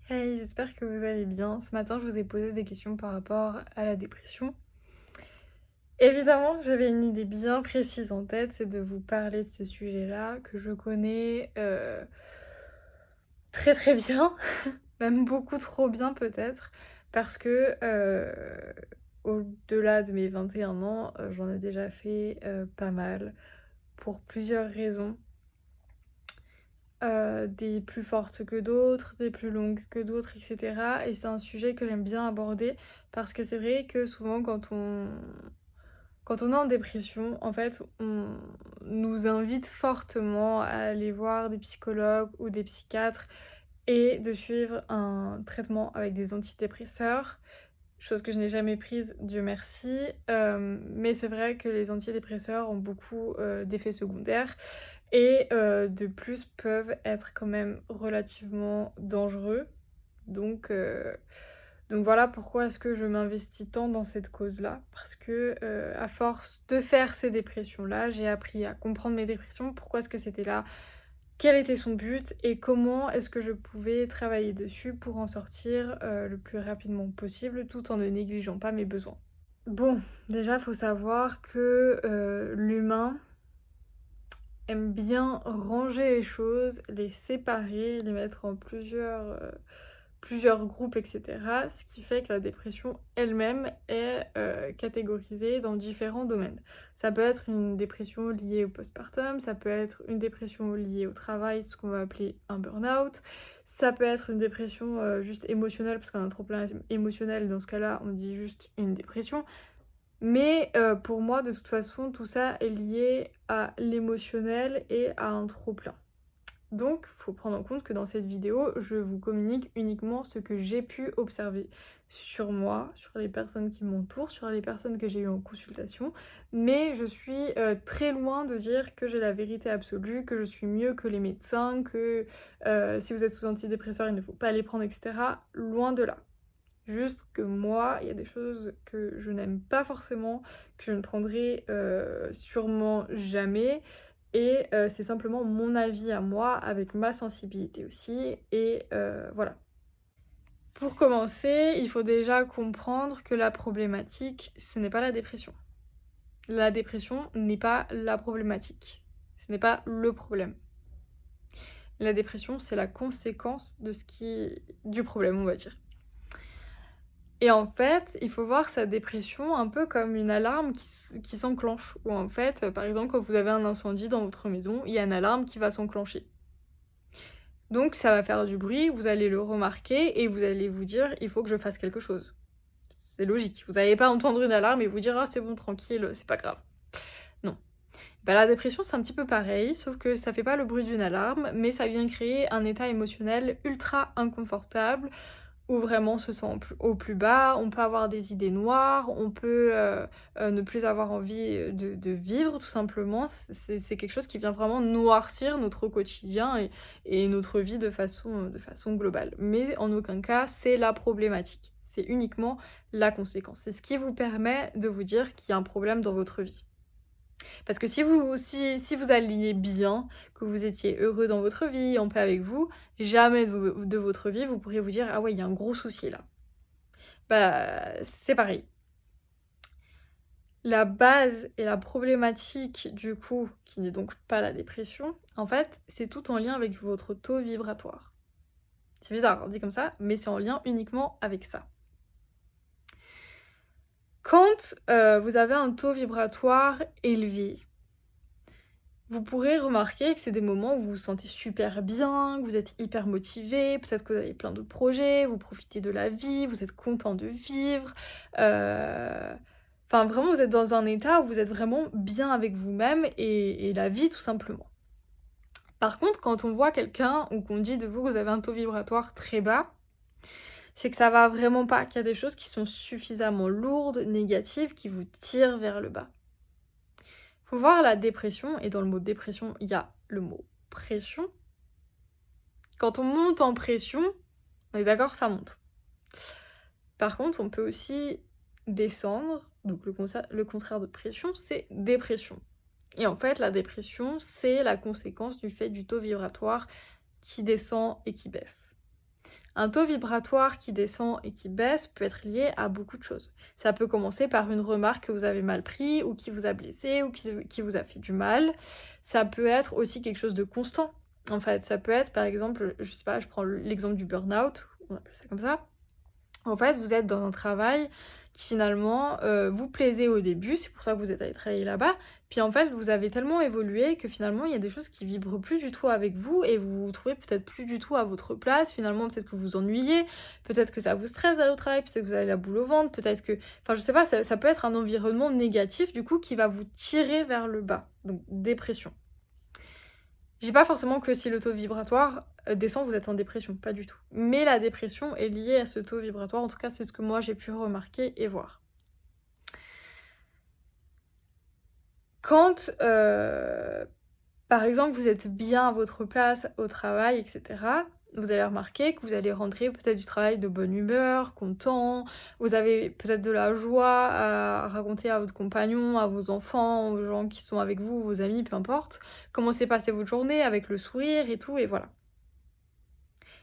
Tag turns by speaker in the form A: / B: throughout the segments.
A: Hey, j'espère que vous allez bien. Ce matin, je vous ai posé des questions par rapport à la dépression. Évidemment, j'avais une idée bien précise en tête, c'est de vous parler de ce sujet-là que je connais très très bien, même beaucoup trop bien peut-être, parce que au-delà de mes 21 ans, j'en ai déjà fait pas mal pour plusieurs raisons. Des plus fortes que d'autres, des plus longues que d'autres, etc. Et c'est un sujet que j'aime bien aborder parce que c'est vrai que souvent quand on est en dépression, en fait, on nous invite fortement à aller voir des psychologues ou des psychiatres et de suivre un traitement avec des antidépresseurs, chose que je n'ai jamais prise, Dieu merci. Mais c'est vrai que les antidépresseurs ont beaucoup d'effets secondaires et de plus peuvent être quand même relativement dangereux. Donc, euh, donc voilà pourquoi est-ce que je m'investis tant dans cette cause-là. Parce que à force de faire ces dépressions-là, j'ai appris à comprendre mes dépressions, pourquoi est-ce que c'était là, quel était son but et comment est-ce que je pouvais travailler dessus pour en sortir le plus rapidement possible tout en ne négligeant pas mes besoins. Bon, déjà, faut savoir que l'humain aime bien ranger les choses, les séparer, les mettre en plusieurs groupes, etc. Ce qui fait que la dépression elle-même est catégorisée dans différents domaines. Ça peut être une dépression liée au postpartum, ça peut être une dépression liée au travail, ce qu'on va appeler un burn-out, ça peut être une dépression juste émotionnelle, parce qu'un a un trop-plein émotionnel, dans ce cas-là, on dit juste une dépression. Mais pour moi, de toute façon, tout ça est lié à l'émotionnel et à un trop-plein. Donc, faut prendre en compte que dans cette vidéo, je vous communique uniquement ce que j'ai pu observer sur moi, sur les personnes qui m'entourent, sur les personnes que j'ai eues en consultation. Mais je suis très loin de dire que j'ai la vérité absolue, que je suis mieux que les médecins, que si vous êtes sous antidépresseurs, il ne faut pas les prendre, etc. Loin de là. Juste que moi, il y a des choses que je n'aime pas forcément, que je ne prendrai sûrement jamais. Et c'est simplement mon avis à moi, avec ma sensibilité aussi. Et voilà. Pour commencer, il faut déjà comprendre que la problématique, ce n'est pas la dépression. La dépression n'est pas la problématique. Ce n'est pas le problème. La dépression, c'est la conséquence du problème, on va dire. Et en fait, il faut voir sa dépression un peu comme une alarme qui s'enclenche. Ou en fait, par exemple, quand vous avez un incendie dans votre maison, il y a une alarme qui va s'enclencher. Donc ça va faire du bruit, vous allez le remarquer et vous allez vous dire il faut que je fasse quelque chose. C'est logique. Vous n'allez pas entendre une alarme et vous dire ah c'est bon, tranquille, c'est pas grave. Non. Bah, la dépression c'est un petit peu pareil, sauf que ça fait pas le bruit d'une alarme, mais ça vient créer un état émotionnel ultra inconfortable où vraiment on se sent au plus bas, on peut avoir des idées noires, on peut ne plus avoir envie de vivre tout simplement. C'est quelque chose qui vient vraiment noircir notre quotidien et notre vie de façon globale. Mais en aucun cas, c'est la problématique. C'est uniquement la conséquence. C'est ce qui vous permet de vous dire qu'il y a un problème dans votre vie. Parce que si vous alliez bien, que vous étiez heureux dans votre vie, en paix avec vous, jamais de votre vie, vous pourriez vous dire ah ouais, il y a un gros souci là. Bah, c'est pareil. La base et la problématique, du coup, qui n'est donc pas la dépression, en fait, c'est tout en lien avec votre taux vibratoire. C'est bizarre, dit comme ça, mais c'est en lien uniquement avec ça. Quand vous avez un taux vibratoire élevé, vous pourrez remarquer que c'est des moments où vous vous sentez super bien, que vous êtes hyper motivé, peut-être que vous avez plein d'autres projets, vous profitez de la vie, vous êtes content de vivre. Enfin, vraiment, vous êtes dans un état où vous êtes vraiment bien avec vous-même et la vie, tout simplement. Par contre, quand on voit quelqu'un ou qu'on dit de vous que vous avez un taux vibratoire très bas, c'est que ça va vraiment pas, qu'il y a des choses qui sont suffisamment lourdes, négatives, qui vous tirent vers le bas. Faut voir la dépression, et dans le mot dépression, il y a le mot pression. Quand on monte en pression, on est d'accord, ça monte. Par contre, on peut aussi descendre, donc le contraire de pression, c'est dépression. Et en fait, la dépression, c'est la conséquence du fait du taux vibratoire qui descend et qui baisse. Un taux vibratoire qui descend et qui baisse peut être lié à beaucoup de choses. Ça peut commencer par une remarque que vous avez mal pris ou qui vous a blessé ou qui vous a fait du mal. Ça peut être aussi quelque chose de constant. En fait, ça peut être par exemple, je sais pas, je prends l'exemple du burn-out, on appelle ça comme ça. En fait, vous êtes dans un travail qui finalement, vous plaisait au début, c'est pour ça que vous êtes allés travailler là-bas. Puis en fait, vous avez tellement évolué que finalement, il y a des choses qui vibrent plus du tout avec vous et vous vous trouvez peut-être plus du tout à votre place. Finalement, peut-être que vous vous ennuyez, peut-être que ça vous stresse d'aller au travail, peut-être que vous avez la boule au ventre, peut-être que enfin je sais pas, ça peut être un environnement négatif du coup qui va vous tirer vers le bas, donc dépression. Je dis pas forcément que si le taux vibratoire, descend, vous êtes en dépression, pas du tout. Mais la dépression est liée à ce taux vibratoire, en tout cas c'est ce que moi j'ai pu remarquer et voir. Quand, par exemple, vous êtes bien à votre place au travail et cetera, vous allez remarquer que vous allez rentrer peut-être du travail de bonne humeur, content, vous avez peut-être de la joie à raconter à votre compagnon, à vos enfants, aux gens qui sont avec vous, vos amis, peu importe. Comment s'est passée votre journée avec le sourire et tout et voilà.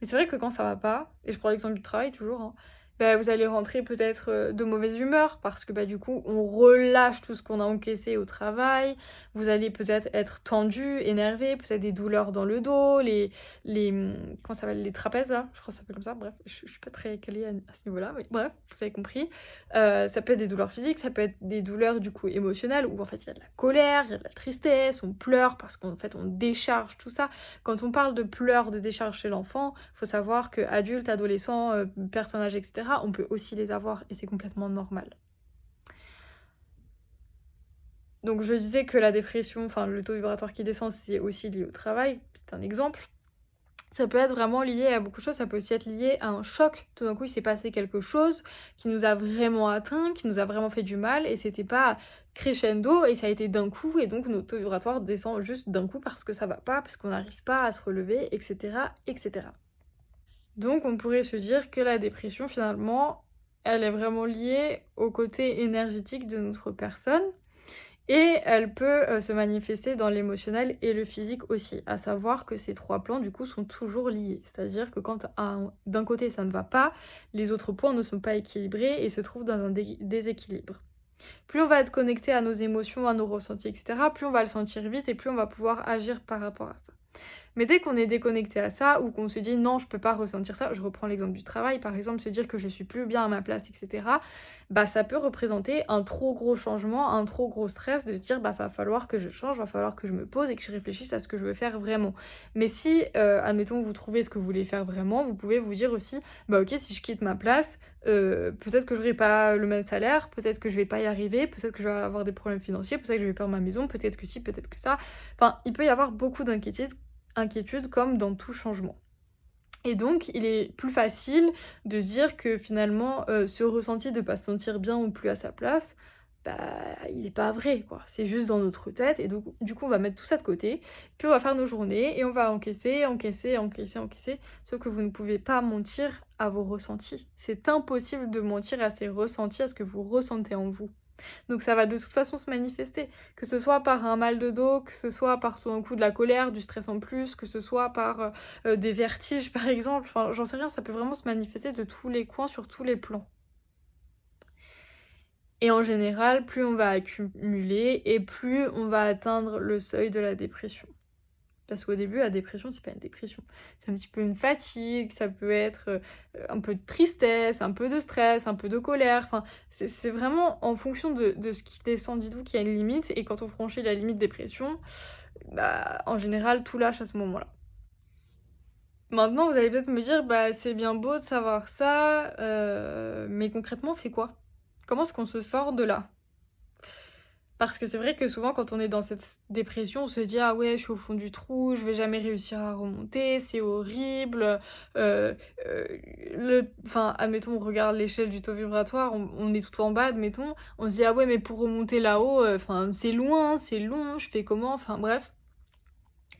A: Mais c'est vrai que quand ça va pas, et je prends l'exemple du travail toujours, hein, bah, vous allez rentrer peut-être, de mauvaise humeur parce que, bah, du coup, on relâche tout ce qu'on a encaissé au travail. Vous allez peut-être être tendu, énervé, peut-être des douleurs dans le dos, comment ça s'appelle? Les trapèzes là? Je crois que ça s'appelle comme ça, bref, je suis pas très calée à ce niveau-là, mais bref, vous avez compris. Ça peut être des douleurs physiques, ça peut être des douleurs du coup émotionnelles où en fait il y a de la colère, il y a de la tristesse, on pleure parce qu'en fait on décharge tout ça. Quand on parle de pleurs, de décharge chez l'enfant, faut savoir qu'adultes, adolescents, personnes âgées et cetera, on peut aussi les avoir et c'est complètement normal. Donc je disais que la dépression, enfin le taux vibratoire qui descend, c'est aussi lié au travail, c'est un exemple. Ça peut être vraiment lié à beaucoup de choses, ça peut aussi être lié à un choc. Tout d'un coup, il s'est passé quelque chose qui nous a vraiment atteint, qui nous a vraiment fait du mal et c'était pas crescendo et ça a été d'un coup et donc notre taux vibratoire descend juste d'un coup parce que ça va pas, parce qu'on n'arrive pas à se relever et cetera et cetera. Donc on pourrait se dire que la dépression finalement, elle est vraiment liée au côté énergétique de notre personne et elle peut, se manifester dans l'émotionnel et le physique aussi. À savoir que ces 3 plans du coup sont toujours liés. C'est-à-dire que quand d'un côté ça ne va pas, les autres points ne sont pas équilibrés et se trouvent dans un déséquilibre. Plus on va être connecté à nos émotions, à nos ressentis et cetera, plus on va le sentir vite et plus on va pouvoir agir par rapport à ça. Mais dès qu'on est déconnecté à ça ou qu'on se dit: «Non, je peux pas ressentir ça», je reprends l'exemple du travail, par exemple, se dire que je suis plus bien à ma place et cetera, bah, ça peut représenter un trop gros changement, un trop gros stress de se dire: «Bah, va falloir que je change, va falloir que je me pose et que je réfléchisse à ce que je veux faire vraiment». Mais si, admettons, vous trouvez ce que vous voulez faire vraiment, vous pouvez vous dire aussi: «Bah, OK, si je quitte ma place, peut-être que j'aurai pas le même salaire, peut-être que je vais pas y arriver, peut-être que je vais avoir des problèmes financiers, peut-être que je vais perdre ma maison, peut-être que si, peut-être que ça». Enfin, il peut y avoir beaucoup d'inquiétude comme dans tout changement. Et donc, il est plus facile de se dire que finalement, ce ressenti de pas se sentir bien ou plus à sa place, bah, il est pas vrai, quoi. C'est juste dans notre tête et donc du coup, on va mettre tout ça de côté, puis on va faire nos journées et on va encaisser, encaisser, encaisser, encaisser. Sauf que vous ne pouvez pas mentir à vos ressentis. C'est impossible de mentir à ces ressentis, à ce que vous ressentez en vous. Donc ça va de toute façon se manifester, que ce soit par un mal de dos, que ce soit par tout d'un coup de la colère, du stress en plus, que ce soit par, des vertiges par exemple, enfin j'en sais rien, ça peut vraiment se manifester de tous les coins, sur tous les plans. Et en général, plus on va accumuler et plus on va atteindre le seuil de la dépression. Parce qu'au début, la dépression, c'est pas une dépression. C'est un petit peu une fatigue, ça peut être, un peu de tristesse, un peu de stress, un peu de colère, enfin, c'est vraiment en fonction de ce qui descend. Dites-vous qu'il y a une limite et quand on franchit la limite dépression, bah, en général, tout lâche à ce moment-là. Maintenant, vous allez peut-être me dire: «Bah, c'est bien beau de savoir ça, mais concrètement, on fait quoi? Comment est-ce qu'on se sort de là?» Parce que c'est vrai que souvent quand on est dans cette dépression, on se dit: «Ah ouais, je suis au fond du trou, je vais jamais réussir à remonter, c'est horrible», heu enfin, admettons, on regarde l'échelle du taux vibratoire, on est tout en bas, admettons, on se dit: «Ah ouais, mais pour remonter là-haut, enfin, c'est loin, c'est long, je fais comment?» Enfin bref.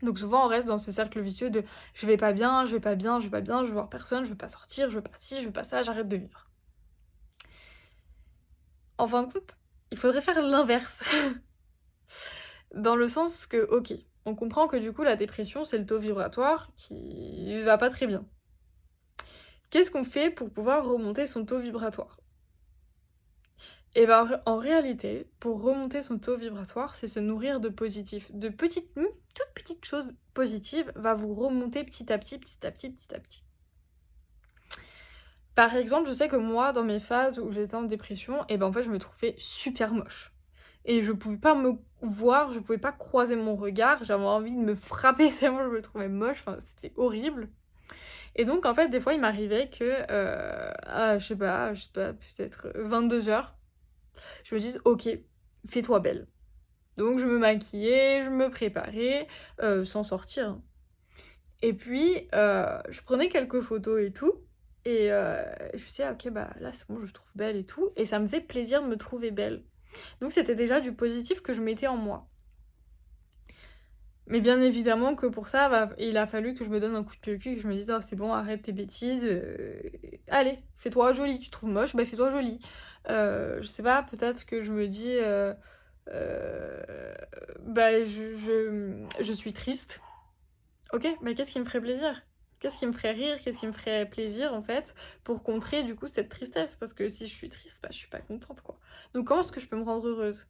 A: Donc souvent, on reste dans ce cercle vicieux de: «Je vais pas bien, je vais pas bien, je vais pas bien, je veux voir personne, je veux pas sortir, je veux pas ci, je veux pas ça, j'arrête de vivre». En fin de compte, il faudrait faire l'inverse. Dans le sens que, OK, on comprend que du coup la dépression, c'est le taux vibratoire qui va pas très bien. Qu'est-ce qu'on fait pour pouvoir remonter son taux vibratoire? Et ben, en réalité, pour remonter son taux vibratoire, c'est se nourrir de positif. De petites, toutes petites choses positives va vous remonter petit à petit, petit à petit, petit à petit. Par exemple, je sais que moi, dans mes phases où j'étais en dépression, et ben en fait, je me trouvais super moche. Et je pouvais pas me voir, je pouvais pas croiser mon regard, j'avais envie de me frapper tellement je me trouvais moche, enfin, c'était horrible. Et donc, en fait, des fois, il m'arrivait que, je sais pas, peut-être 22 heures, je me dise: «OK, fais-toi belle». Donc je me maquillais, je me préparais, sans sortir, hein. Et puis, je prenais quelques photos et tout et je me disais: «Ah OK, bah, là, c'est bon, je me trouve belle et tout» et ça me faisait plaisir de me trouver belle. Donc c'était déjà du positif que je mettais en moi. Mais bien évidemment que pour ça, il a fallu que je me donne un coup de pied au cul et que je me dise: «Oh c'est bon, arrête tes bêtises, allez, fais-toi jolie, tu te trouves moche, bah, fais-toi jolie». Je sais pas, peut-être que je me dis, heu, bah, je suis triste. OK, mais qu'est-ce qui me ferait plaisir? Qu'est-ce qui me ferait rire? Qu'est-ce qui me ferait plaisir, en fait, pour contrer, du coup, cette tristesse? Parce que si je suis triste, bah, je suis pas contente, quoi. Donc comment est-ce que je peux me rendre heureuse?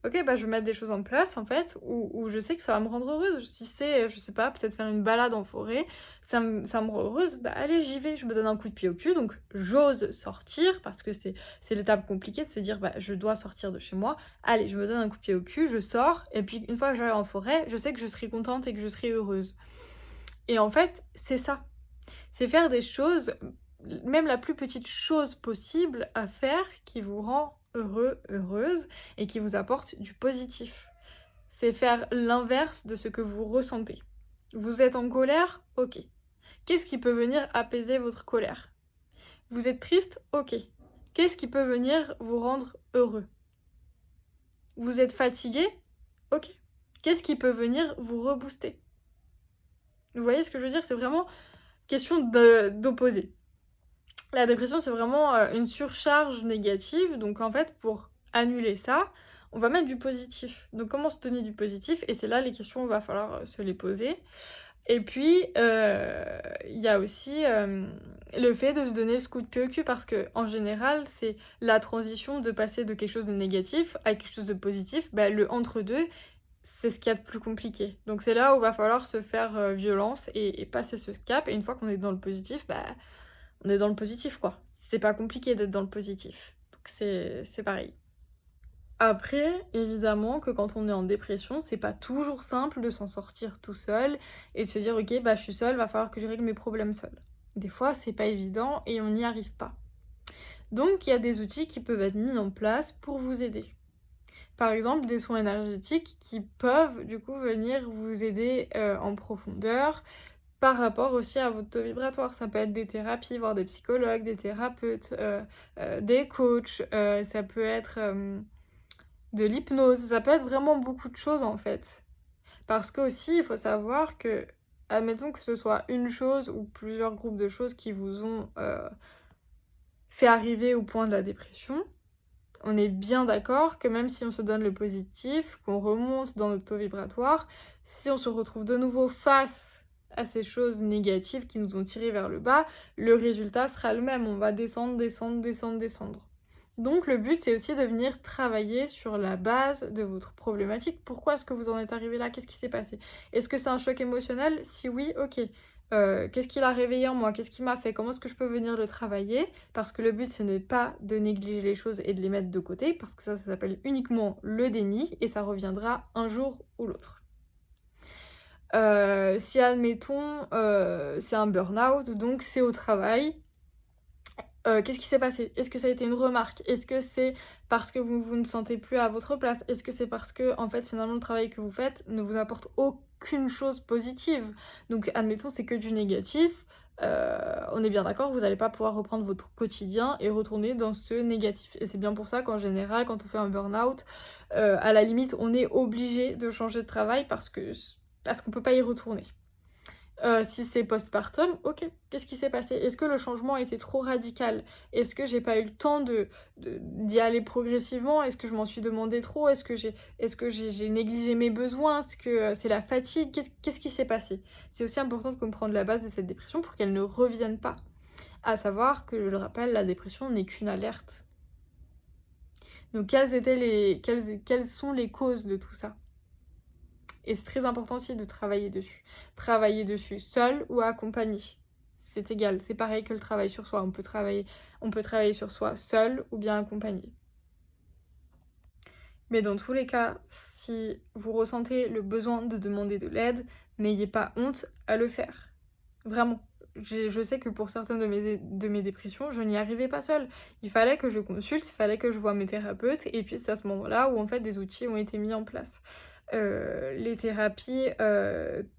A: OK, bah, je vais mettre des choses en place, en fait, où je sais que ça va me rendre heureuse. Si c'est, je sais pas, peut-être faire une balade en forêt, ça me rend heureuse, bah, allez, j'y vais. Je me donne un coup de pied au cul, donc j'ose sortir parce que c'est l'étape compliquée de se dire: «Bah, je dois sortir de chez moi». Allez, je me donne un coup de pied au cul, je sors et puis une fois que j'arrive en forêt, je sais que je serai contente et que je serai heureuse. Et en fait, c'est ça. C'est faire des choses, même la plus petite chose possible à faire qui vous rend heureux, heureuse et qui vous apporte du positif. C'est faire l'inverse de ce que vous ressentez. Vous êtes en colère? OK. Qu'est-ce qui peut venir apaiser votre colère? Vous êtes triste? OK. Qu'est-ce qui peut venir vous rendre heureux? Vous êtes fatigué? OK. Qu'est-ce qui peut venir vous rebooster? Vous voyez ce que je veux dire? C'est vraiment question d'opposer. La dépression, c'est vraiment, une surcharge négative, donc en fait, pour annuler ça, on va mettre du positif. Donc comment se donner du positif? Et c'est là les questions, il va falloir, se les poser. Et puis, il y a aussi, le fait de se donner ce coup de pied au cul parce que en général, c'est la transition de passer de quelque chose de négatif à quelque chose de positif, bah, le entre 2, c'est ce qu'il y a de plus compliqué. Donc c'est là où il va falloir se faire, violence et passer ce cap et une fois qu'on est dans le positif, bah, on est dans le positif, quoi. C'est pas compliqué d'être dans le positif. Donc c'est pareil. Après, évidemment que quand on est en dépression, c'est pas toujours simple de s'en sortir tout seul et de se dire: «OK, bah, je suis seule, va falloir que je règle mes problèmes seule». Des fois, c'est pas évident et on n'y arrive pas. Donc il y a des outils qui peuvent être mis en place pour vous aider. Par exemple, des soins énergétiques qui peuvent, du coup, venir vous aider, en profondeur. Par rapport aussi à votre taux vibratoire, ça peut être des thérapies, voir des psychologues, des thérapeutes, des coachs, ça peut être, de l'hypnose, ça peut être vraiment beaucoup de choses, en fait. Parce qu'aussi, il faut savoir que, admettons que ce soit une chose ou plusieurs groupes de choses qui vous ont, fait arriver au point de la dépression, on est bien d'accord que même si on se donne le positif, qu'on remonte dans notre taux vibratoire, si on se retrouve de nouveau face à ces choses négatives qui nous ont tirés vers le bas, le résultat sera le même. On va descendre, descendre, descendre, descendre. Donc le but, c'est aussi de venir travailler sur la base de votre problématique. Pourquoi est-ce que vous en êtes arrivé là? Qu'est-ce qui s'est passé? Est-ce que c'est un choc émotionnel? Si oui, OK. Qu'est-ce qui l'a réveillé en moi? Qu'est-ce qui m'a fait? Comment est-ce que je peux venir le travailler? Parce que le but, ce n'est pas de négliger les choses et de les mettre de côté, parce que ça s'appelle uniquement le déni et ça reviendra un jour ou l'autre. Si admettons, c'est un burn-out, donc c'est au travail. Qu'est-ce qui s'est passé? Est-ce que ça a été une remarque? Est-ce que c'est parce que vous ne sentez plus à votre place? Est-ce que c'est parce que, en fait, finalement, le travail que vous faites ne vous apporte aucune chose positive? Donc admettons, c'est que du négatif, on est bien d'accord, vous allez pas pouvoir reprendre votre quotidien et retourner dans ce négatif et c'est bien pour ça qu'en général, quand on fait un burn-out, à la limite, on est obligé de changer de travail parce qu'on peut pas y retourner. Si c'est postpartum, OK. Qu'est-ce qui s'est passé? Est-ce que le changement a été trop radical? Est-ce que j'ai pas eu le temps d'y aller progressivement? Est-ce que je m'en suis demandé trop? Est-ce que j'ai négligé mes besoins? Est-ce que, c'est la fatigue? Qu'est-ce qui s'est passé? C'est aussi important de comprendre la base de cette dépression pour qu'elle ne revienne pas. À savoir que, je le rappelle, la dépression n'est qu'une alerte. Donc quelles sont les causes de tout ça? Et c'est très important aussi de travailler dessus. Travailler dessus seul ou accompagné. C'est égal, c'est pareil que le travail sur soi. On peut travailler sur soi seul ou bien accompagné. Mais dans tous les cas, si vous ressentez le besoin de demander de l'aide, n'ayez pas honte à le faire. Vraiment. Je sais que pour certaines de mes dépressions, je n'y arrivais pas seule. Il fallait que je consulte, il fallait que je voie mes thérapeutes, et puis c'est à ce moment-là où en fait des outils ont été mis en place. Les thérapies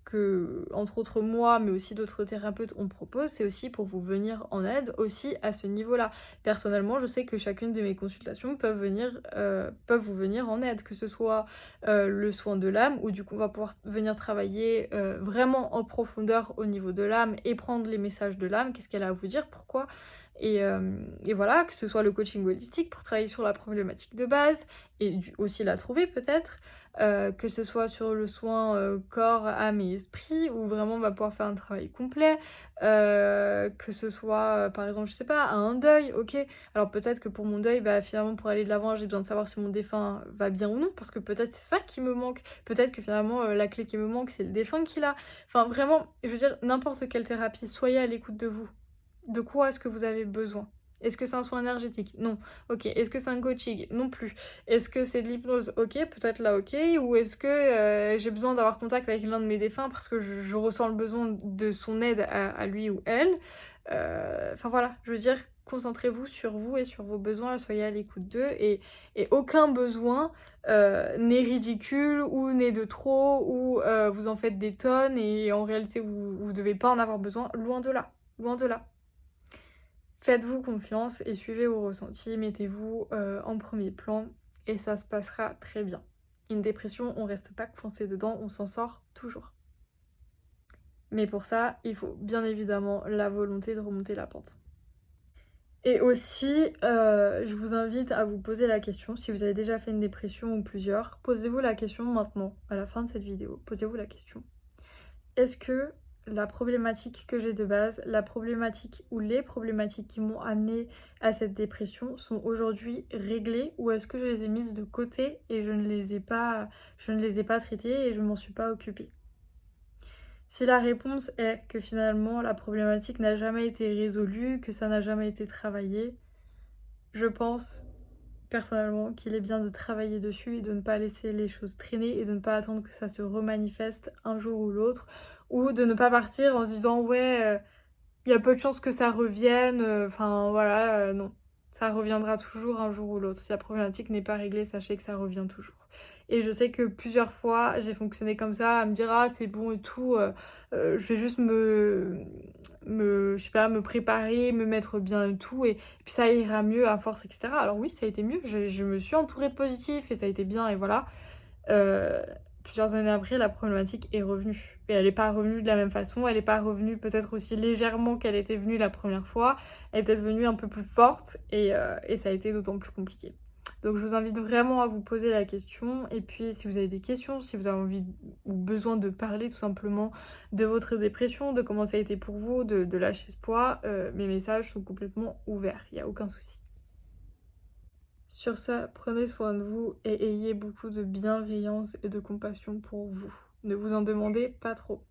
A: que, entre autres moi, mais aussi d'autres thérapeutes, on propose, c'est aussi pour vous venir en aide aussi à ce niveau-là. Personnellement, je sais que chacune de mes consultations peuvent vous venir en aide, que ce soit le soin de l'âme, où du coup on va pouvoir venir travailler vraiment en profondeur au niveau de l'âme et prendre les messages de l'âme, qu'est-ce qu'elle a à vous dire, pourquoi. Et voilà, que ce soit le coaching holistique pour travailler sur la problématique de base et aussi la trouver peut-être, que ce soit sur le soin corps, âme et esprit, où vraiment on va pouvoir faire un travail complet, que ce soit par exemple, je sais pas, un deuil, ok. Alors peut-être que pour mon deuil, bah finalement pour aller de l'avant, j'ai besoin de savoir si mon défunt va bien ou non, parce que peut-être c'est ça qui me manque, peut-être que finalement la clé qui me manque c'est le défunt qu'il a. Enfin vraiment, je veux dire, n'importe quelle thérapie, soyez à l'écoute de vous. De quoi est-ce que vous avez besoin? Est-ce que c'est un soin énergétique? Non. Ok. Est-ce que c'est un coaching? Non plus. Est-ce que c'est de l'hypnose? Ok, peut-être là, ok. Ou est-ce que j'ai besoin d'avoir contact avec l'un de mes défunts parce que je ressens le besoin de son aide à lui ou elle? Enfin voilà, je veux dire, concentrez-vous sur vous et sur vos besoins, soyez à l'écoute d'eux, et aucun besoin n'est ridicule ou n'est de trop, ou vous en faites des tonnes et en réalité vous devez pas en avoir besoin, loin de là, loin de là. Faites-vous confiance et suivez vos ressentis, mettez-vous en premier plan et ça se passera très bien. Une dépression, on reste pas coincé dedans, on s'en sort toujours. Mais pour ça, il faut bien évidemment la volonté de remonter la pente. Et aussi, je vous invite à vous poser la question, si vous avez déjà fait une dépression ou plusieurs, posez-vous la question maintenant, à la fin de cette vidéo, posez-vous la question. Est-ce que la problématique que j'ai de base, la problématique ou les problématiques qui m'ont amené à cette dépression sont aujourd'hui réglées, ou est-ce que je les ai mises de côté et je ne les ai pas traitées et je ne m'en suis pas occupée? Si la réponse est que finalement la problématique n'a jamais été résolue, que ça n'a jamais été travaillé, je pense personnellement qu'il est bien de travailler dessus et de ne pas laisser les choses traîner et de ne pas attendre que ça se remanifeste un jour ou l'autre, ou de ne pas partir en se disant ouais, il y a peu de chances que ça revienne, enfin voilà, non. Ça reviendra toujours un jour ou l'autre. Si la problématique n'est pas réglée, sachez que ça revient toujours. Et je sais que plusieurs fois, j'ai fonctionné comme ça, à me dire ah c'est bon et tout, je vais juste je sais pas, me préparer, me mettre bien et tout, et puis ça ira mieux à force, etc. Alors oui, ça a été mieux, je me suis entourée de positifs et ça a été bien, et voilà. Euh, Plusieurs années après, la problématique est revenue. Et elle n'est pas revenue de la même façon, elle n'est pas revenue peut-être aussi légèrement qu'elle était venue la première fois, elle est peut-être venue un peu plus forte, et ça a été d'autant plus compliqué. Donc je vous invite vraiment à vous poser la question, et puis si vous avez des questions, si vous avez envie ou besoin de parler tout simplement de votre dépression, de comment ça a été pour vous, de lâcher ce poids, mes messages sont complètement ouverts, il n'y a aucun souci. Sur ça, prenez soin de vous et ayez beaucoup de bienveillance et de compassion pour vous. Ne vous en demandez pas trop.